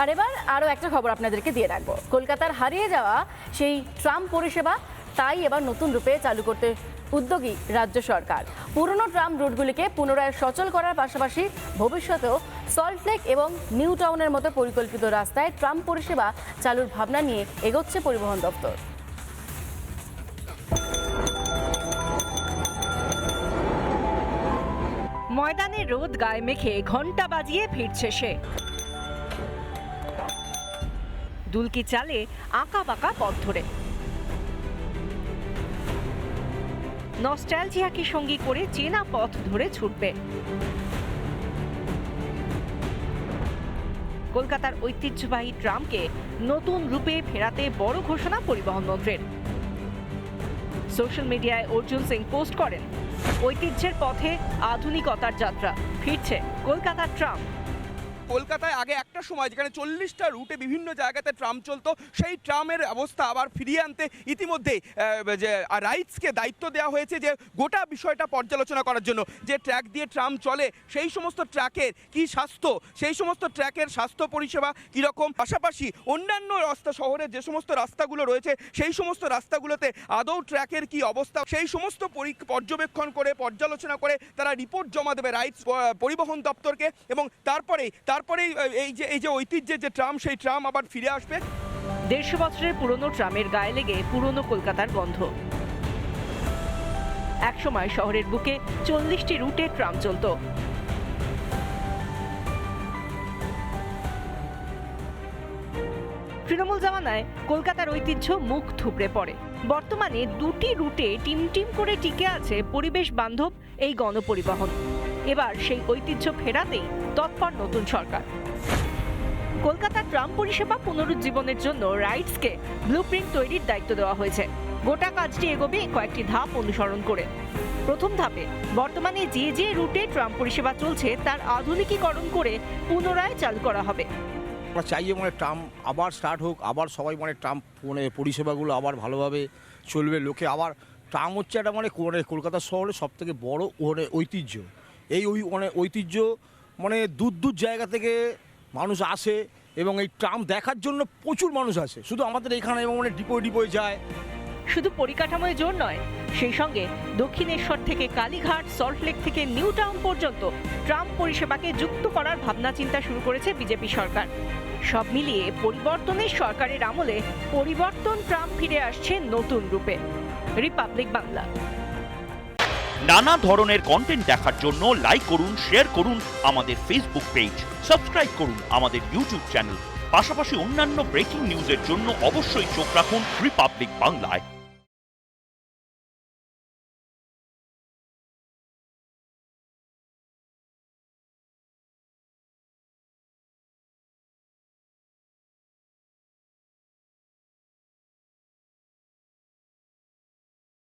আর এবার আরও একটা খবর আপনাদেরকে দিয়ে রাখবো। কলকাতার হারিয়ে যাওয়া সেই ট্রাম পরিষেবা তাই এবার নতুন রূপে চালু করতে উদ্যোগী রাজ্য সরকার। পুরনো ট্রাম রুটগুলিকে পুনরায় সচল করার পাশাপাশি ভবিষ্যতেও সল্টলেক এবং নিউ টাউনের মতো পরিকল্পিত রাস্তায় ট্রাম পরিষেবা চালুর ভাবনা নিয়ে এগোচ্ছে পরিবহন দপ্তর। ময়দানে রোদ গায়ে মেখে ঘন্টা বাজিয়ে ফিরছে সে। দুলকি চালে আঁকা বাঁকা পথ ধরে নস্টালজিয়াকে সঙ্গী করে চেনা পথ ধরে ছুটবে। কলকাতার ঐতিহ্যবাহী ট্রামকে নতুন রূপে ফেরাতে বড় ঘোষণা পরিবহন মন্ত্রীর। সোশ্যাল মিডিয়ায় অর্জুন সিং পোস্ট করেন, ঐতিহ্যের পথে আধুনিকতার যাত্রা, ফিরছে কলকাতার ট্রাম। কলকাতায় আগে একটা সময় যেখানে 40টা রুটে বিভিন্ন জায়গাতে ট্রাম চলতো, সেই ট্রামের অবস্থা আবার ফিরিয়ে আনতে ইতিমধ্যে যে রাইটসকে দায়িত্ব দেওয়া হয়েছে যে গোটা বিষয়টা পর্যালোচনা করার জন্য। যে ট্র্যাক দিয়ে ট্রাম চলে সেই সমস্ত ট্র্যাকের কি স্বাস্থ্য, সেই সমস্ত ট্র্যাকের স্বাস্থ্য পরিষেবা কীরকম, পাশাপাশি অন্যান্য রাস্তা, শহরের যে সমস্ত রাস্তাগুলো রয়েছে সেই সমস্ত রাস্তাগুলোতে আদৌ ট্র্যাকের কি অবস্থা, সেই সমস্ত পর্যবেক্ষণ করে পর্যালোচনা করে তারা রিপোর্ট জমা দেবে রাইটস পরিবহন দপ্তরকে, এবং তারপরেই এই যে ঐতিহ্যের যে ট্রাম, সেই ট্রাম আবার ফিরে আসবে। 150 বছরের পুরনো ট্রামের গায়ে লেগে পুরনো কলকাতার গন্ধ। একসময় শহরের বুকে 40টি রুটে ট্রাম চলত। তৃণমূল জামানায় কলকাতার ঐতিহ্য মুখ থুবড়ে পড়ে। বর্তমানে 2টি রুটে টিম টিম করে টিকে আছে পরিবেশ বান্ধব এই গণপরিবহন। এবার সেই ঐতিহ্য ফেরাতেই তৎপর নতুন সরকার। কলকাতার ট্রাম পরিষেবা পুনরুজ্জীবনের জন্য রাইটসকে ব্লুপ্রিন্ট তৈরির দায়িত্ব দেওয়া হয়েছে। গোটা কাজটি এগোবে কয়েকটি ধাপ অনুসরণ করে। প্রথম ধাপে বর্তমানে যে রুটে ট্রাম পরিষেবা চলছে তার আধুনিকীকরণ করে পুনরায় চালু করা হবে। আমরা চাই যে ট্রাম আবার স্টার্ট হোক, আবার সবাই ট্রাম পরিষেবাগুলো আবার ভালোভাবে চলবে। লোকে আবার ট্রাম হচ্ছে একটা কলকাতা শহরে সবথেকে বড় ঐতিহ্য। এই ঐতিহ্য দূর দূর জায়গা থেকে মানুষ আসে এবং এই ট্রাম দেখার জন্য প্রচুর মানুষ আসে শুধু আমাদের এখানে, এবং ডিপোয় যায়। শুধু পরিকাঠামোয় জোর নয়, সেই সঙ্গে দক্ষিণেশ্বর থেকে কালীঘাট, সল্টলেক থেকে নিউ টাউন পর্যন্ত ট্রাম পরিষেবাকে যুক্ত করার ভাবনা চিন্তা শুরু করেছে বিজেপি সরকার। সব মিলিয়ে পরিবর্তনের সরকারের আমলে পরিবর্তন ট্রাম ফিরে আসছে নতুন রূপে। রিপাবলিক বাংলা। নানা ধরনের কন্টেন্ট দেখার জন্য লাইক করুন, শেয়ার করুন আমাদের ফেসবুক পেজ, সাবস্ক্রাইব করুন আমাদের ইউটিউব চ্যানেল। পাশাপাশি অন্যান্য ব্রেকিং নিউজের জন্য অবশ্যই চোখ রাখুন রিপাবলিক বাংলায়।